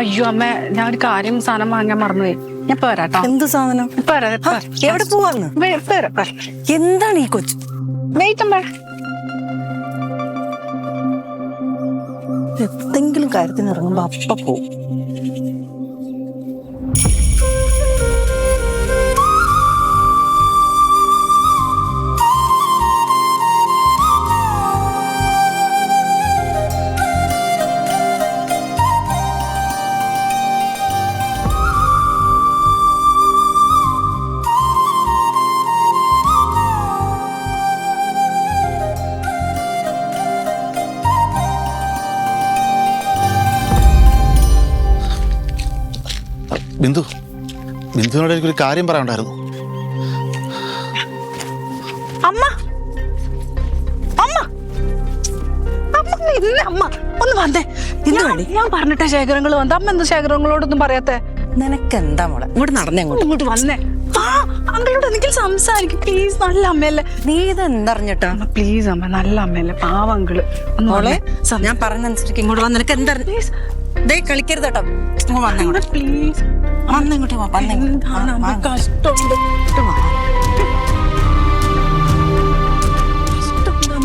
അയ്യോ അമ്മ, ഞാൻ ഒരു കാര്യം സാധനം വാങ്ങാൻ മറന്നുപോയി. ഞാൻ പോരാട്ടോ. എന്ത് സാധനം? എവിടെ പോവാന്ന്? എന്താണ് ഈ കൊച്ചു? വെയിറ്റ് അമ്മ. എന്തെങ്കിലും കാര്യത്തിന് ഇറങ്ങുമ്പോ അപ്പ പോവും. ബിന്ദുവിനോട് എനിക്കൊരു കാര്യം പറയാനുണ്ടായിരുന്നു. അമ്മ അമ്മ അമ്മ ഒന്ന് വന്നേ. ഞാൻ പറഞ്ഞിട്ട ശേഖരങ്ങൾ വന്ന അമ്മ എന്താ ശേഖരങ്ങളോടൊന്നും പറയാത്തെ? നിനക്കെന്താ മോളെ? ഇങ്ങോട്ട് നടന്നേ, ഇങ്ങോട്ട് വന്നേ. അങ്ങളോട് എന്തെങ്കിലും സംസാരിക്കും പ്ലീസ്. നല്ല അമ്മയല്ലേ. നീ ഇതെന്തറിഞ്ഞിട്ടാ? പ്ലീസ് അമ്മ, നല്ല അമ്മയല്ലേ, പാവങ്ങള്. മോളെ ഞാൻ പറഞ്ഞനുസരിച്ച് ഇങ്ങോട്ട് വന്ന്. നിനക്ക് എന്താ കളിക്കരുത് കേട്ടോ. വന്നങ്ങോട്ട് പ്ലീസ്. വന്നിങ്ങോട്ട് കഷ്ടമുണ്ട്.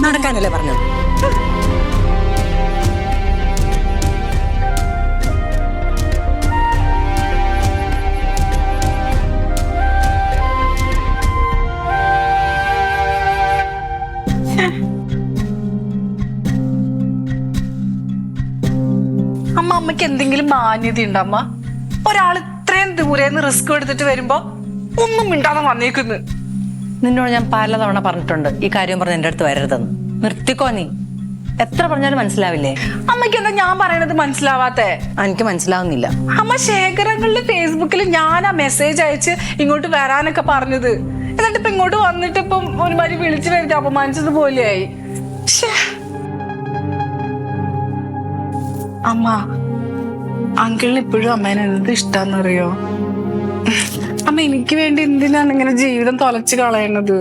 നടക്കാനല്ലേ പറഞ്ഞത്? അമ്മയ്ക്ക് എന്തെങ്കിലും മാന്യത ഉണ്ടോ അമ്മ? ഒരാൾ ഇത്രയും ദൂരെന്ന് റിസ്ക് എടുത്തിട്ട് വരുമ്പോ ഒന്നും മിണ്ടാതെ വന്നേക്കുന്നു. നിന്നോട് ഞാൻ പലതവണ പറഞ്ഞിട്ടുണ്ട് ഈ കാര്യം പറഞ്ഞ് എന്റെ അടുത്ത് വരരുതെന്ന്. നിർത്തിക്കോ നീ. എത്ര പറഞ്ഞാലും മനസ്സിലാവില്ലേ? അമ്മയ്ക്ക് എന്താ ഞാൻ പറയണത് മനസ്സിലാവാത്തെ? എനിക്ക് മനസ്സിലാവുന്നില്ല. അമ്മ ശേഖരങ്ങളില് ഫേസ്ബുക്കിൽ ഞാനാ മെസ്സേജ് അയച്ച് ഇങ്ങോട്ട് വരാനൊക്കെ പറഞ്ഞത്. എന്നിട്ട് ഇപ്പൊ ഇങ്ങോട്ട് വന്നിട്ട് ഇപ്പം ഒരുമാതിരി വിളിച്ചു വരുത്തി അപമാനിച്ചത് പോലെയായി. അമ്മ, അങ്കിളിന് ഇപ്പോഴും അമ്മേനെ എന്ത് ഇഷ്ടാന്നറിയോ? അമ്മ എനിക്ക് വേണ്ടി എന്തിനാണ് ഇങ്ങനെ ജീവിതം തൊലച്ച് കളയണത്?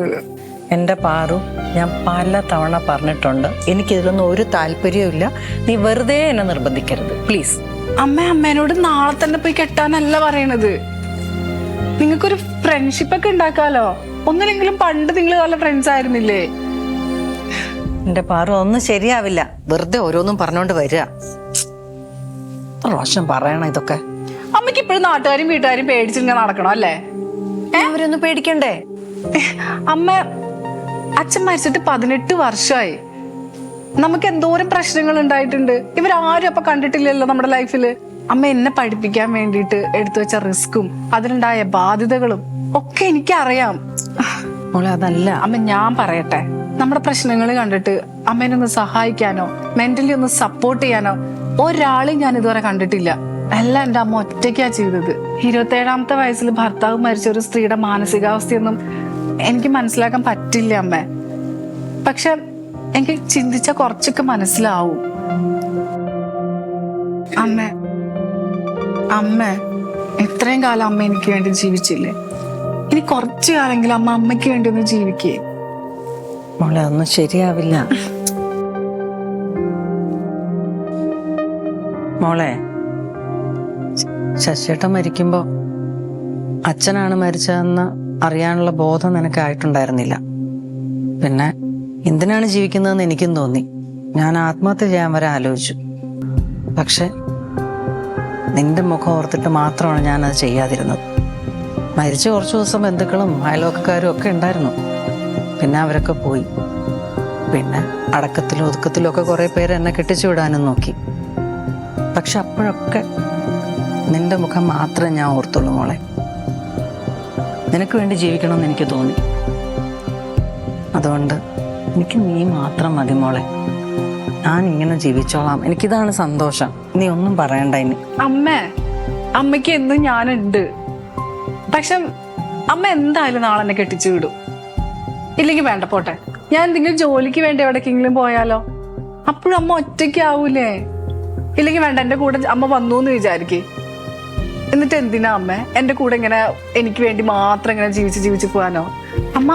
എന്റെ പാറു, ഞാൻ പല തവണ പറഞ്ഞിട്ടുണ്ട് എനിക്കിതിലൊന്നും ഒരു താല്പര്യവും ഇല്ല. നീ വെറുതെ എന്നെ നിർബന്ധിക്കരുത് പ്ലീസ്. അമ്മേനോട് നാളെ തന്നെ പോയി കെട്ടാനല്ല പറയണത്. നിങ്ങൾക്കൊരു ഫ്രണ്ട്ഷിപ്പ് ഒക്കെ ഉണ്ടാക്കാലോ. ഒന്നില്ലെങ്കിലും പണ്ട് നിങ്ങൾ നല്ല ഫ്രണ്ട്സ് ആയിരുന്നില്ലേ? എന്റെ പാറു, ഒന്നും ശരിയാവില്ല. വെറുതെ ഓരോന്നും പറഞ്ഞോണ്ട് വരിക. റോഷൻ പറയണം ഇതൊക്കെ. അമ്മയ്ക്ക് ഇപ്പോഴും നാട്ടുകാരും വീട്ടുകാരും പേടിച്ചിങ്ങനെ നടക്കണം അല്ലേ? അവരൊന്നും പേടിക്കണ്ടേ? അമ്മ, അച്ഛൻ മരിച്ചിട്ട് 18 വർഷമായി. നമുക്ക് എന്തോരം പ്രശ്നങ്ങൾ ഉണ്ടായിട്ടുണ്ട്. ഇവരാരും അപ്പൊ കണ്ടിട്ടില്ലല്ലോ നമ്മുടെ ലൈഫില്. അമ്മ എന്നെ പഠിപ്പിക്കാൻ വേണ്ടിയിട്ട് എടുത്തു വെച്ച റിസ്കും അതിനുണ്ടായ ബാധ്യതകളും ഒക്കെ എനിക്കറിയാം. അതല്ല അമ്മ, ഞാൻ പറയട്ടെ, നമ്മുടെ പ്രശ്നങ്ങൾ കണ്ടിട്ട് അമ്മേനൊന്ന് സഹായിക്കാനോ മെന്റലി ഒന്ന് സപ്പോർട്ട് ചെയ്യാനോ ഒരാളും ഞാൻ ഇതുവരെ കണ്ടിട്ടില്ല. എല്ലാം എന്റെ അമ്മ ഒറ്റയ്ക്കാ ചെയ്തത്. 27ാമത്തെ വയസ്സിൽ ഭർത്താവ് മരിച്ച ഒരു സ്ത്രീയുടെ മാനസികാവസ്ഥയൊന്നും എനിക്ക് മനസ്സിലാക്കാൻ പറ്റില്ല അമ്മ. പക്ഷെ എനിക്ക് ചിന്തിച്ച കുറച്ചൊക്കെ മനസ്സിലാവും. അമ്മ ഇത്രയും കാലം അമ്മ എനിക്ക് വേണ്ടി ജീവിച്ചില്ലേ? ഇനി കുറച്ചു കാലെങ്കിലും അമ്മ അമ്മയ്ക്ക് വേണ്ടി ഒന്ന് ജീവിക്കേ. മോളെ, ഒന്നും ശരിയാവില്ല മോളെ. ശശിയേട്ടൻ മരിക്കുമ്പോ അച്ഛനാണ് മരിച്ചതെന്ന് അറിയാനുള്ള ബോധം നിനക്കായിട്ടുണ്ടായിരുന്നില്ല. പിന്നെ എന്തിനാണ് ജീവിക്കുന്നതെന്ന് എനിക്കും തോന്നി. ഞാൻ ആത്മഹത്യ ചെയ്യാൻ വരെ ആലോചിച്ചു. പക്ഷെ നിന്റെ മുഖം ഓർത്തിട്ട് മാത്രമാണ് ഞാനത് ചെയ്യാതിരുന്നത്. മരിച്ച കുറച്ചു ദിവസം ബന്ധുക്കളും അയൽവക്കക്കാരും ഒക്കെ ഉണ്ടായിരുന്നു. പിന്നെ അവരൊക്കെ പോയി. പിന്നെ അടക്കത്തിലും ഒതുക്കത്തിലും ഒക്കെ കുറെ പേര് എന്നെ കെട്ടിച്ചു വിടാനും നോക്കി. പക്ഷെ അപ്പോഴൊക്കെ നിന്റെ മുഖം മാത്രമേ ഞാൻ ഓർത്തുള്ളൂ മോളെ. നിനക്ക് വേണ്ടി ജീവിക്കണമെന്ന് എനിക്ക് തോന്നി. അതുകൊണ്ട് എനിക്ക് നീ മാത്രം മതി മോളെ. ഞാൻ ഇങ്ങനെ ജീവിച്ചോളാം. എനിക്കിതാണ് സന്തോഷം. നീ ഒന്നും പറയണ്ട ഇനി. അമ്മയ്ക്ക് എന്നും ഞാനുണ്ട്. പക്ഷെ അമ്മ എന്തായാലും നാളെ എന്നെ കെട്ടിച്ചു വിടും. ഇല്ലെങ്കിൽ വേണ്ട, പോട്ടെ. ഞാൻ എന്തെങ്കിലും ജോലിക്ക് വേണ്ടി എവിടേക്കെങ്കിലും പോയാലോ? അപ്പോഴും അമ്മ ഒറ്റയ്ക്കാവൂലേ? ഇല്ലെങ്കിൽ വേണ്ട, എന്റെ കൂടെ അമ്മ വന്നു എന്ന് വിചാരിക്കേ. എന്നിട്ട് എന്തിനാ അമ്മ എന്റെ കൂടെ ഇങ്ങനെ എനിക്ക് വേണ്ടി മാത്രം ഇങ്ങനെ ജീവിച്ച് പോവാനോ? അമ്മ,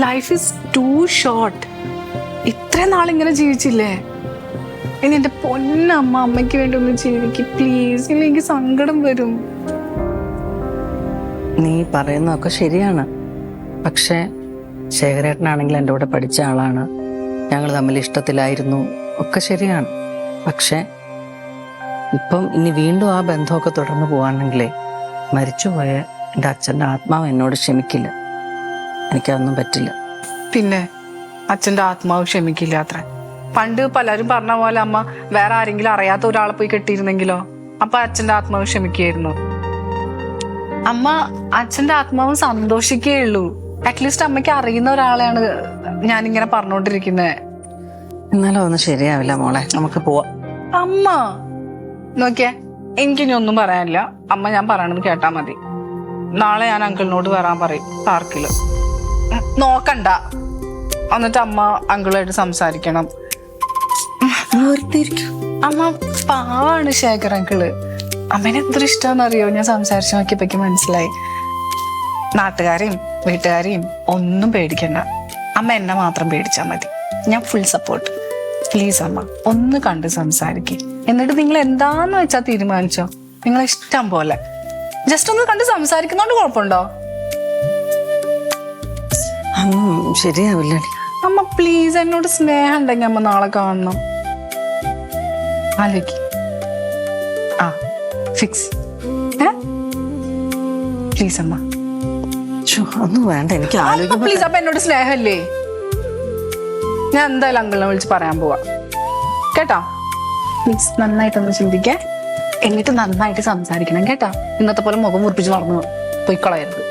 ലൈഫ് ഈസ് ടു ഷോർട്ട്. ഇത്രയും നാളിങ്ങനെ ജീവിച്ചില്ലേ? ഇനി എന്റെ പൊന്നമ്മ അമ്മയ്ക്ക് വേണ്ടി ഒന്ന് ജീവിക്കും പ്ലീസ്. ഇനി എനിക്ക് സങ്കടം വരും. നീ പറയുന്നതൊക്കെ ശരിയാണ്. പക്ഷേ ശേഖരേട്ടനാണെങ്കിൽ എൻ്റെ കൂടെ പഠിച്ച ആളാണ്, ഞങ്ങൾ തമ്മിൽ ഇഷ്ടത്തിലായിരുന്നു, ഒക്കെ ശരിയാണ്. പക്ഷേ ഇപ്പം ഇനി വീണ്ടും ആ ബന്ധമൊക്കെ തുടർന്ന് പോവാണെങ്കിലേ മരിച്ചുപോയ എൻ്റെ അച്ഛൻ്റെ ആത്മാവ് എന്നോട് ക്ഷമിക്കില്ല. എനിക്കതൊന്നും പറ്റില്ല. പിന്നെ അച്ഛന്റെ ആത്മാവ് ക്ഷമിക്കില്ല അത്ര. പണ്ട് പലരും പറഞ്ഞ പോലെ അമ്മ വേറെ ആരെങ്കിലും അറിയാത്ത ഒരാളെ പോയി കെട്ടിയിരുന്നെങ്കിലോ, അപ്പൊ അച്ഛന്റെ ആത്മാവ് ക്ഷമിക്കുകയായിരുന്നു. അമ്മ അച്ഛന്റെ ആത്മാവ് സന്തോഷിക്കുകയുള്ളൂ. അറ്റ്ലീസ്റ്റ് അമ്മയ്ക്ക് അറിയുന്ന ഒരാളെയാണ് ഞാനിങ്ങനെ പറഞ്ഞോണ്ടിരിക്കുന്നത്. എന്നാലും ഒന്നും ശരിയാവില്ല മോളെ, നമുക്ക് പോവാം. അമ്മ നോക്കിയേ, എനിക്കിനി ഒന്നും പറയാനില്ല. അമ്മ ഞാൻ പറയണത് കേട്ടാ മതി. നാളെ ഞാൻ അങ്കിളിനോട് വരാൻ പറയും പാർക്കില്. നോക്കണ്ട. എന്നിട്ട് അമ്മ അങ്കിളായിട്ട് സംസാരിക്കണം. അമ്മ പാവാണ് ശേഖർ അങ്കിള്. അമ്മേനെ എത്ര ഇഷ്ടമാണെന്നറിയോ? ഞാൻ സംസാരിച്ചു നോക്കിയപ്പോഴേക്ക് മനസ്സിലായി. നാട്ടുകാരെയും വീട്ടുകാരെയും ഒന്നും പേടിക്കണ്ട. അമ്മ എന്നെ മാത്രം പേടിച്ചാൽ മതി. ഞാൻ ഫുൾ സപ്പോർട്ട്. പ്ലീസ് അമ്മ ഒന്ന് കണ്ട് സംസാരിക്കും. എന്നിട്ട് നിങ്ങൾ എന്താന്ന് വെച്ചാ തീരുമാനിച്ചോ, നിങ്ങളെ ഇഷ്ടം പോലെ. ജസ്റ്റ് ഒന്ന് കണ്ട് സംസാരിക്കുന്നോണ്ട് കുഴപ്പമുണ്ടോ? ശരിയാവില്ല അമ്മ പ്ലീസ്, എന്നോട് സ്നേഹം ഉണ്ടെങ്കിൽ അമ്മ നാളെ കാണണം. ആലോചിക്ക്. ആ ഫിക്സ്. പ്ലീസ് അമ്മ. ഒന്നും വേണ്ട, എനിക്ക് ആലോചിക്കാൻ. പ്ലീസ് അപ്പൊ എന്നോട് സ്നേഹമില്ലേ? ഞാൻ എന്തായാലും അങ്കിളിനെ വിളിച്ച് പറയാൻ പോവാ കേട്ടാ. പ്ലീസ് നന്നായിട്ടൊന്ന് ചിന്തിക്കേ, എന്നിട്ട് നന്നായിട്ട് സംസാരിക്കണം കേട്ടാ. ഇന്നത്തെ പോലെ മുഖം മുറിപ്പിച്ച് നടന്നു പോയിക്കളയരുത്.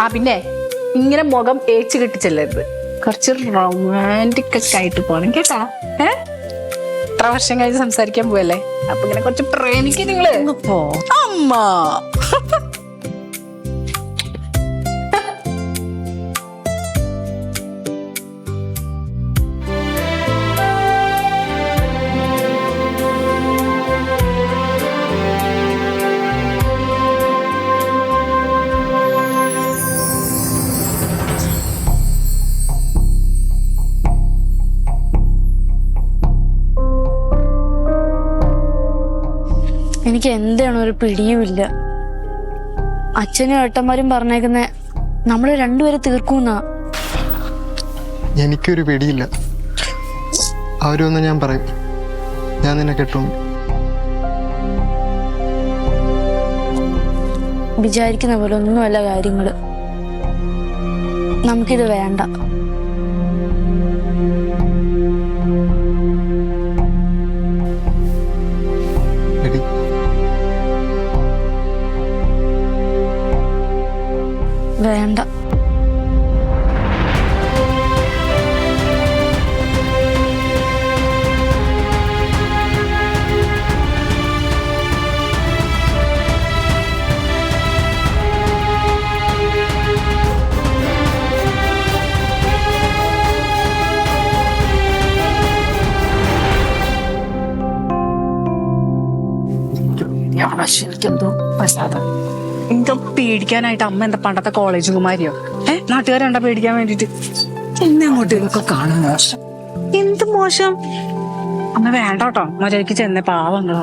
ആ പിന്നെ ഇങ്ങനെ മുഖം ഏച്ച് കെട്ടിച്ചെല്ലരുത്. കുറച്ച് റൊമാൻറ്റിക് ഒക്കെ ആയിട്ട് പോണം കേട്ടാ. എത്ര വർഷം കഴിഞ്ഞ് സംസാരിക്കാൻ പോവല്ലേ, അപ്പൊ ഇങ്ങനെ കുറച്ച് പ്രേമിക്കും നിങ്ങള്. അമ്മ എനിക്ക് എന്താണ് ഒരു പിടിയുമില്ല. അച്ഛനും ഏട്ടന്മാരും പറഞ്ഞേക്കുന്ന നമ്മള് രണ്ടുപേരെ തീർക്കൂന്നാ. എനിക്കൊരു പിടിയില്ല. അവരൊന്ന് ഞാൻ പറയും, ഞാൻ നിന്നെ കെട്ടുന്നു. വിചാരിക്കുന്ന പോലെ ഒന്നുമല്ല കാര്യങ്ങള്. നമുക്കിത് വേണ്ട. വേണ്ട. എനിക്കെന്തോ പ്രസാദം. എന്തോ പേടിക്കാനായിട്ട് അമ്മ എന്താ പണ്ടത്തെ കോളേജ് കുമാരിയോ? നാട്ടുകാരെന്താ പേടിക്കാൻ വേണ്ടിട്ട്? എന്നെ അങ്ങോട്ട് ഇതൊക്കെ കാണാൻ മോശം. എന്ത് മോശം? അമ്മ വേണ്ട കേട്ടോ. മര്യാദക്ക് ചെന്ന പാവങ്ങൾ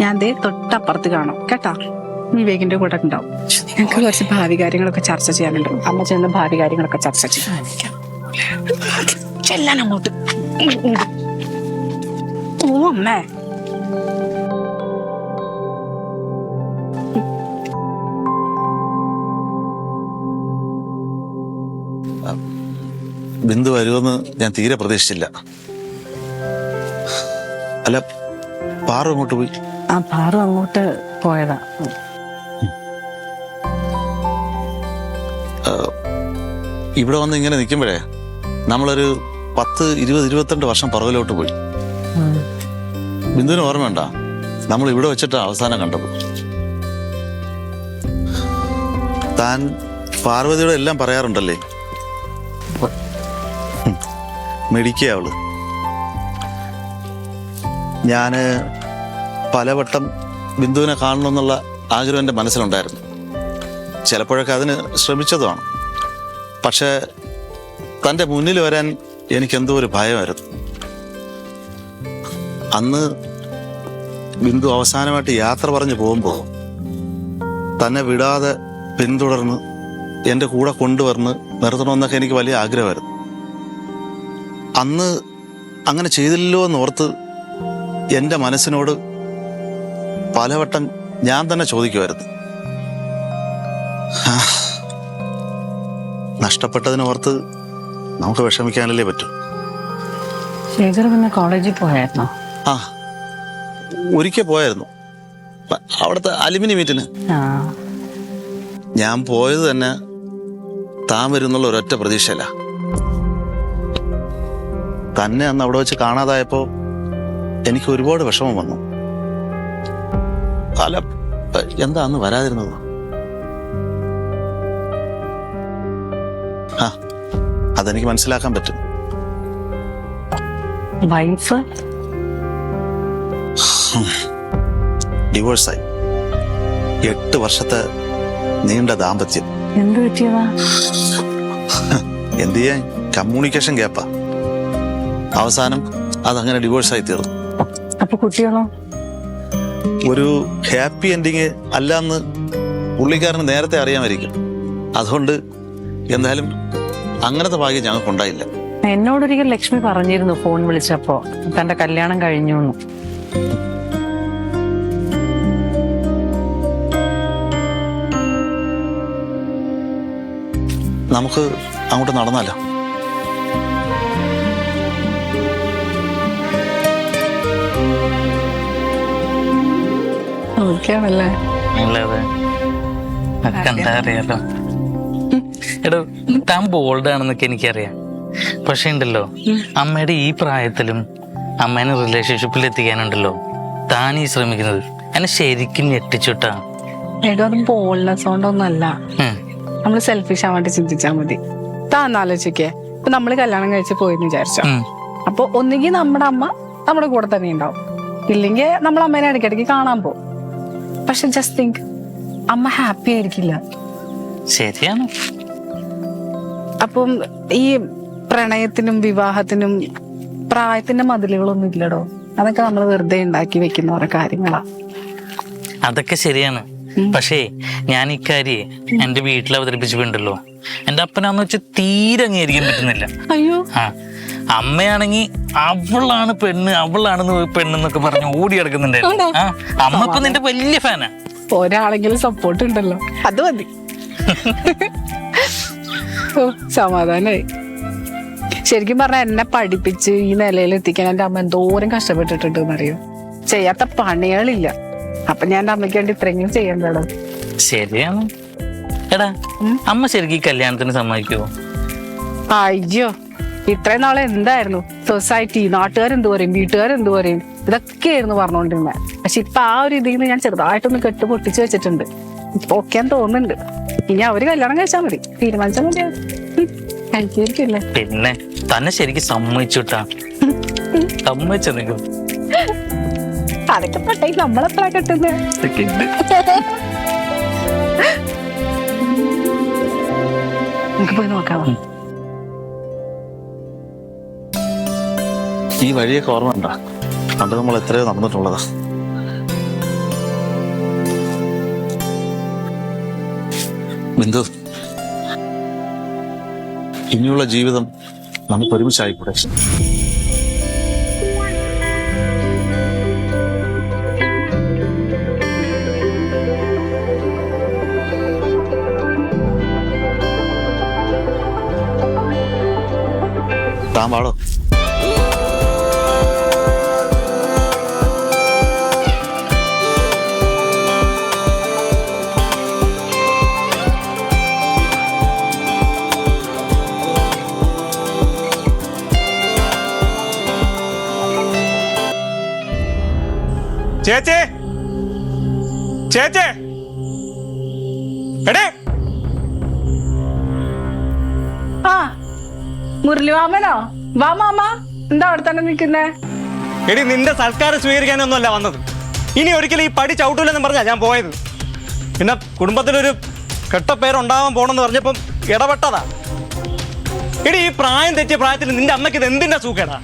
ഞാൻ ദേ തൊട്ടപ്പുറത്ത് കാണും കേട്ടാ. വിവേകിന്റെ കൂടെ ഉണ്ടാവും. ഞങ്ങൾക്ക് കുറച്ച് ഭാവി കാര്യങ്ങളൊക്കെ ചർച്ച ചെയ്യാനുണ്ട്. അമ്മ ചെന്ന ഭാവി കാര്യങ്ങളൊക്കെ ചർച്ച ചെയ്യാൻ ചെല്ലാൻ അങ്ങോട്ട്. ഓ അമ്മേ. ബിന്ദു വരുമെന്ന് ഞാൻ തീരെ പ്രതീക്ഷിച്ചില്ല. അല്ല, പാറു അങ്ങോട്ട് പോയി? ആ പാറു അങ്ങോട്ട് പോയതാ. ഇവിടെ വന്ന് ഇങ്ങനെ നിൽക്കുമ്പോഴേ നമ്മളൊരു 10, 20, 22 വർഷം പുറകിലോട്ട് പോയി. ബിന്ദുവിന് ഓർമ്മയുണ്ട, നമ്മൾ ഇവിടെ വെച്ചിട്ട് അവസാനം കണ്ടത്. താൻ പാർവതിയോട് എല്ലാം പറയാറുണ്ടല്ലേ? മെഡിക്കുക അവള്. ഞാന് പലവട്ടം ബിന്ദുവിനെ കാണണമെന്നുള്ള ആഗ്രഹം എൻ്റെ മനസ്സിലുണ്ടായിരുന്നു. ചിലപ്പോഴൊക്കെ അതിന് ശ്രമിച്ചതുമാണ്. പക്ഷേ തൻ്റെ മുന്നിൽ വരാൻ എനിക്കെന്തോ ഒരു ഭയമായിരുന്നു. അന്ന് ബിന്ദു അവസാനമായിട്ട് യാത്ര പറഞ്ഞു പോകുമ്പോൾ തന്നെ വിടാതെ പിന്തുടർന്ന് എൻ്റെ കൂടെ കൊണ്ടുവന്ന് നിർത്തണമെന്നൊക്കെ എനിക്ക് വലിയ ആഗ്രഹമായിരുന്നു. അന്ന് അങ്ങനെ ചെയ്തില്ലല്ലോ എന്നോർത്ത് എൻ്റെ മനസ്സിനോട് പലവട്ടം ഞാൻ തന്നെ ചോദിക്കുമായിരുന്നു. നഷ്ടപ്പെട്ടതിനോർത്ത് നമുക്ക് വിഷമിക്കാനല്ലേ പറ്റൂ. ശ്രീധർ പിന്നെ കോളേജിൽ പോയായിരുന്നോ? ആ, ഒരിക്കൽ പോയായിരുന്നു, അവിടുത്തെ അലുമിനി മീറ്റിന്. ആ, ഞാൻ പോയത് തന്നെ താൻ വരുന്നുള്ള ഒരൊറ്റ പ്രതീക്ഷയല്ല. തന്നെ അന്ന് അവിടെ വെച്ച് കാണാതായപ്പോ എനിക്ക് ഒരുപാട് വിഷമം വന്നു. അല്ല, എന്താ അന്ന് വരാതിരുന്നത്? ആ, അതെനിക്ക് മനസ്സിലാക്കാൻ പറ്റും. വൈഫ് ഡിവോഴ്സായി. 8 വർഷത്തെ നീണ്ട ദാമ്പത്യം. എന്ത് പറ്റിയതാ? എന്ത് ചെയ്യാൻ, കമ്മ്യൂണിക്കേഷൻ ഗ്യാപ്പാ. അവസാനം അതങ്ങനെ ഡിവോഴ്സായി തീർന്നു. അപ്പൊ കുട്ടികളോ? ഒരു ഹാപ്പി എൻഡിങ് അല്ലാന്ന് പുള്ളിക്കാരന് നേരത്തെ അറിയാമായിരിക്കും. അതുകൊണ്ട് എന്തായാലും അങ്ങനത്തെ ഭാഗ്യം ഞങ്ങൾക്കുണ്ടായില്ല. എന്നോടൊരിക്കൽ ലക്ഷ്മി പറഞ്ഞിരുന്നു ഫോൺ വിളിച്ചപ്പോ തന്റെ കല്യാണം കഴിഞ്ഞു എന്ന്. നമുക്ക് അങ്ങോട്ട് നടന്നാലോ? ഓക്കെയാണല്ലേ? അല്ലാതെ കണ്ടാ അറിയാലോ. എടോ, താൻ ബോൾഡ് ആണെന്നൊക്കെ എനിക്കറിയാം. പക്ഷെ ഉണ്ടല്ലോ, അമ്മയുടെ ഈ പ്രായത്തിലും അമ്മേനെ റിലേഷൻഷിപ്പിൽ എത്തിക്കാനുണ്ടല്ലോ താൻ ഈ ശ്രമിക്കുന്നത് എന്നെ ശരിക്കും ഞെട്ടിച്ചുട്ടാ. എടോ, അത് ബോൾനെസ് കൊണ്ടൊന്നല്ല. നമ്മള് സെൽഫിഷ് ആവാണ്ട് ചിന്തിച്ചാ മതി. താൻ ആലോചിക്കേ, ഇപ്പൊ നമ്മള് കല്യാണം കഴിച്ച് പോയെന്ന് വിചാരിച്ചോ, അപ്പൊ ഒന്നുകിൽ നമ്മുടെ അമ്മ നമ്മുടെ കൂടെ തന്നെ ഉണ്ടാവും, ഇല്ലെങ്കിൽ നമ്മൾ അമ്മേനെ ഇടയ്ക്കിടയ്ക്ക് കാണാൻ പോകും. പക്ഷെ ജസ്റ്റ് തിങ്ക്, അമ്മ ഹാപ്പി ആയിരിക്കില്ല. ശരിയാണ്. അപ്പം ഈ പ്രണയത്തിനും വിവാഹത്തിനും പ്രായത്തിന്റെ മതിലുകളൊന്നും ഇല്ലടോ. അതൊക്കെ നമ്മൾ വെറുതെ ഉണ്ടാക്കി വെക്കുന്ന ഓരോ കാര്യങ്ങളാ. അതൊക്കെ ശരിയാണ്. പക്ഷേ ഞാൻ ഇക്കാര്യെ എന്റെ വീട്ടിൽ അവതരിപ്പിച്ചിട്ടുണ്ടല്ലോ, എന്റെ അപ്പനാന്ന് വെച്ചാൽ തീരെ അംഗീകരിക്കാൻ പറ്റുന്നില്ല. അയ്യോ, ആ, അമ്മയാണെങ്കിൽ അവളാണ് പെണ്ണെന്നൊക്കെ പറഞ്ഞ് ഓടി കിടക്കുന്നുണ്ടായിരുന്നു. ആ, അമ്മ ഇപ്പൊ നിന്റെ വലിയ ഫാനാ. ഒരാളെങ്കിലും സപ്പോർട്ട് ഉണ്ടല്ലോ, അത് മതി. ഓ, സമാധാനായി. ശരിക്കും പറഞ്ഞാൽ എന്നെ പഠിപ്പിച്ച് ഈ നിലയിൽ എത്തിക്കാൻ എന്റെ അമ്മ എന്തോരം കഷ്ടപ്പെട്ടിട്ടുണ്ട് എന്നറിയോ. ചെയ്യാത്ത പണികളില്ല. അപ്പൊ ഞാൻ എന്റെ അമ്മയ്ക്ക് വേണ്ടി ഇത്രയെങ്കിലും ചെയ്യണ്ടോ? ശരിയാണ്. എടാ, അമ്മ ശരിക്കും ഈ കല്യാണത്തിന് സമ്മതിക്കുവോ? അയ്യോ, ഇത്രയും നാളെ എന്തായിരുന്നു സൊസൈറ്റി, നാട്ടുകാരെന്ത് പറയും, വീട്ടുകാരെന്ത് പറയും, ഇതൊക്കെയായിരുന്നു പറഞ്ഞുകൊണ്ടിരുന്നത്. പക്ഷെ ഇപ്പൊ ആ ഒരു ഇതിൽ നിന്ന് ഞാൻ ചെറുതായിട്ടൊന്ന് കെട്ട് പൊട്ടിച്ചു വെച്ചിട്ടുണ്ട്. ഇപ്പൊ ഓക്കെയാന്ന് തോന്നുന്നുണ്ട്. ഇനി അവര് കല്യാണം കഴിച്ചാൽ മതി, തീരുമാനിച്ചാൽ മതി. കഴിച്ചിരിക്കില്ലേ? പിന്നെ തന്നെ ശരിക്കും സമ്മതിച്ചുട്ടാ. സമ്മതിച്ച നിങ്ങൾ അതൊക്കെ പട്ടേ നമ്മളെപ്പോഴാ കെട്ടുന്നത്? നമുക്ക് പോയി നോക്കാമോ? ഈ വഴിയൊക്കെ ഓർമ്മ ഉണ്ടാ? പണ്ട് നമ്മൾ എത്രയോ നടന്നിട്ടുള്ളതാ. ബിന്ദു, ഇനിയുള്ള ജീവിതം നമുക്ക് ഒരുമിച്ചായിക്കൂടെ? താൻ പാടോ? ചേച്ചേ, ചേച്ചേ, എടേ, ആ, മുരളിമാമനോ? വാ മാമ, എന്താ അവിടെ തന്നെ നിൽക്കുന്നേ? എടി നിന്റെ സൽക്കാരം സ്വീകരിക്കാനൊന്നുമല്ല വന്നത്. ഇനി ഒരിക്കലും ഈ പടി ചവിട്ടൂലെന്ന് പറഞ്ഞാ ഞാൻ പോയത്. പിന്നെ കുടുംബത്തിലൊരു കെട്ടപ്പേരുണ്ടാവാൻ പോണെന്ന് പറഞ്ഞപ്പം ഇടപെട്ടതാ. എടി, ഈ പ്രായം തെറ്റിയ പ്രായത്തിൽ നിന്റെ അമ്മയ്ക്ക് ഇത് എന്തിന്റെ സൂക്കേടാ?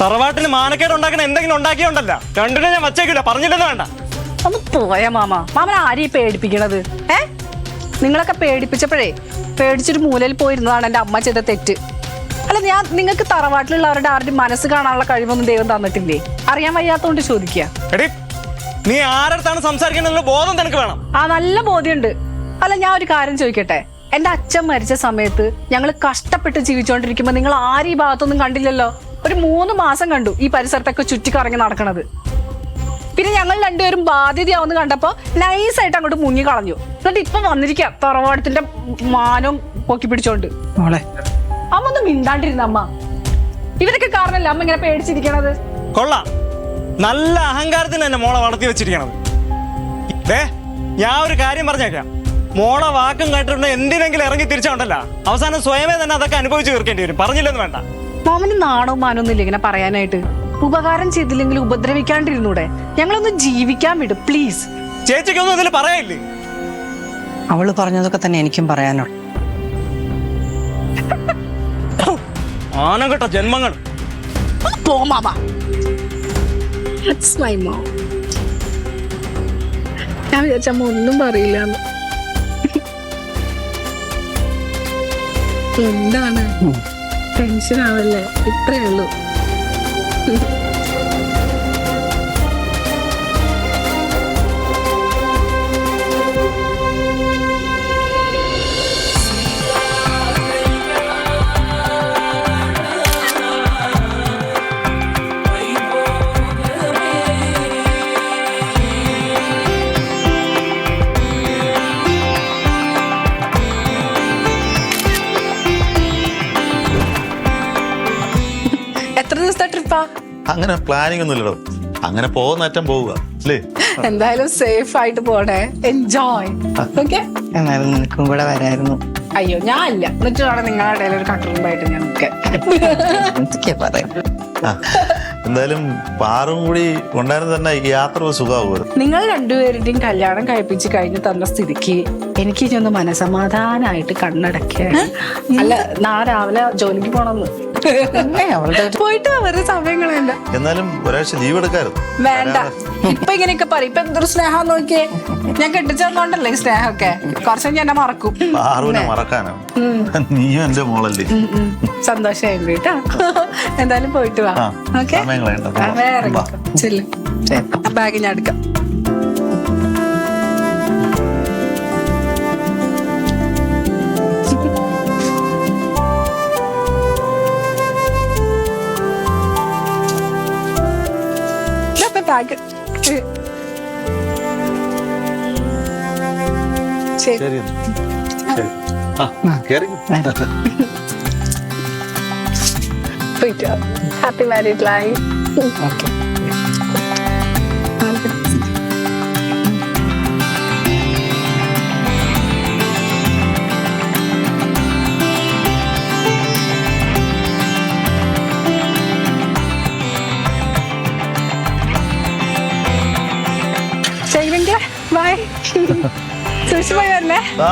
തറവാട്ടിൽ മാനക്കേട് ഉണ്ടാക്കണ എന്തെങ്കിലും ഉണ്ടാക്കിയോണ്ടല്ല, രണ്ടിനെ ഞാൻ വച്ചേക്കില്ല, പറഞ്ഞില്ലെന്ന് വേണ്ട. ഒന്ന് പോയ മാമൻ ആരെയും പേടിപ്പിക്കണത്? നിങ്ങളൊക്കെ പേടിപ്പിച്ചപ്പോഴേ പേടിച്ചൊരു മൂലയിൽ പോയിരുന്നതാണ് എൻ്റെ അമ്മ ചെയ്ത തെറ്റ്. അല്ല, നിങ്ങൾക്ക് തറവാട്ടിലുള്ളവരുടെ ആരുടെയും മനസ്സ് കാണാനുള്ള കഴിവൊന്നും ദൈവം തന്നിട്ടില്ലേ? അറിയാൻ വയ്യാത്തോണ്ട് ചോദിക്കുക. എടി, നീ ആരടുത്താണ് സംസാരിക്കുന്നത് ബോധം നിനക്ക് വേണം. നല്ല ബോധ്യമുണ്ട്. അല്ല, ഞാൻ ഒരു കാര്യം ചോദിക്കട്ടെ. എൻ്റെ അച്ഛൻ മരിച്ച സമയത്ത് ഞങ്ങൾ കഷ്ടപ്പെട്ട് ജീവിച്ചുകൊണ്ടിരിക്കുമ്പോൾ നിങ്ങൾ ആരും ഈ ഭാഗത്തൊന്നും കണ്ടില്ലല്ലോ. ഒരു 3 മാസം കണ്ടു ഈ പരിസരത്തൊക്കെ ചുറ്റിക്കറങ്ങി നടക്കണത്. പിന്നെ ഞങ്ങൾ രണ്ടുപേരും ബാധ്യതയാവുന്ന കണ്ടപ്പോ നൈസായിട്ട് അങ്ങോട്ട് മുങ്ങി കളഞ്ഞു. എന്നിട്ട് ഇപ്പൊ വന്നിരിക്കുക തറവാടത്തിന്റെ മാനം പൊക്കി പിടിച്ചോണ്ട്. മോളെ, അമ്മ ഒന്നും മിണ്ടാണ്ടിരുന്ന അമ്മ. ഇവരൊക്കെ കാരണല്ലേ അമ്മ ഇങ്ങനെ പേടിച്ചിരിക്കണത്. കൊള്ളാം, നല്ല അഹങ്കാരത്തിന് തന്നെ മോളെ വളർത്തി വെച്ചിരിക്കണത്. ഞാൻ ഒരു കാര്യം പറഞ്ഞേക്കാം, മോളെ വാക്കും കേട്ടിട്ടുണ്ട് എന്തിനെങ്കിലും ഇറങ്ങി തിരിച്ചോണ്ടല്ല, അവസാനം സ്വയമേ തന്നെ അതൊക്കെ അനുഭവിച്ച് തീർക്കേണ്ടി വരും. പറഞ്ഞില്ലെന്ന് വേണ്ട. മോമന് നാണോ മാനൊന്നുമില്ല ഇങ്ങനെ പറയാനായിട്ട്. ഉപകാരം ചെയ്തില്ലെങ്കിൽ ഉപദ്രവിക്കാണ്ടിരുന്നൂടെ? ഞങ്ങളൊന്ന് ജീവിക്കാൻ വിടും പ്ലീസ്. ചേച്ചിക്കൊന്നും ഇതിൽ പറയാനില്ലേ? അവള് പറഞ്ഞതൊക്കെ തന്നെ എനിക്കും പറയാനുള്ളൂ. ആനം കേട്ട ജന്മങ്ങൾ. പോ മാമ. That's my mom. ഞാൻ വിചാരിച്ചമ്മ ഒന്നും പറയില്ല. എന്താണ് ടെൻഷൻ ആവല്ലേ? ഇത്രേ ഉള്ളൂ. എത്ര ദിവസത്തെ ട്രിപ്പാ? അങ്ങനെ പ്ലാനിങ് ഒന്നും ഇല്ലടോ, അങ്ങനെ പോകുന്ന അറ്റം പോവുക അല്ലേ? എന്തായാലും സേഫ് ആയിട്ട് പോണേ. എൻജോയ്. ഓക്കെ, എന്നാലും നിനക്കും കൂടെ വരായിരുന്നു. അയ്യോ ഞാൻ ഇല്ല. എന്നിട്ട് വേണം നിങ്ങളുടെ ഇടയിൽ ഒരു കട്ടുറുമ്പായിട്ട് ഞാൻ നിൽക്കാൻ. എന്തൊക്കെയാ പറയാം. എന്തായാലും പാറും കൂടി ഉണ്ടായിരുന്നു തന്നെ ഈ യാത്ര സുഖമാകുമായിരുന്നു. നിങ്ങൾ രണ്ടുപേരുടെയും കല്യാണം കഴിപ്പിച്ച് കഴിഞ്ഞ് തന്ന സ്ഥിതിക്ക് എനിക്ക് ഇനി ഒന്ന് മനസമാധാനായിട്ട് കണ്ണടക്കുക. അല്ല, നാളെ രാവിലെ ജോലിക്ക് പോണമെന്ന്. പോയിട്ട് അവരുടെ സമയം കളയണ്ട. എന്നാലും ഒരാഴ്ച ലീവ് എടുക്കായിരുന്നു. വേണ്ട, ഇപ്പൊ ഇങ്ങനെയൊക്കെ പറയും. ഇപ്പൊ എന്തൊരു സ്നേഹം നോക്കിയേ. ഞാൻ കെട്ടിച്ചോണ്ടല്ലേ ഈ സ്നേഹമൊക്കെ. കുറച്ചും ഞാൻ എന്നെ മറക്കും. പാറുവിനെ മറക്കാനോ? നീയും എന്റെ മോളല്ലേ. സന്തോഷമായിട്ട് കേട്ടോ. എന്തായാലും പോയിട്ട് വാ. ഓക്കെ, വേറെ ചെല്ലും. ബാഗ് ഞാൻ എടുക്കാം. ബാഗ് ശരി. ശരി, കേറി. പോയിട്ട് happy married life. Okay. Bye. സൂക്ഷിച്ചു പോയി വരണേ. ആ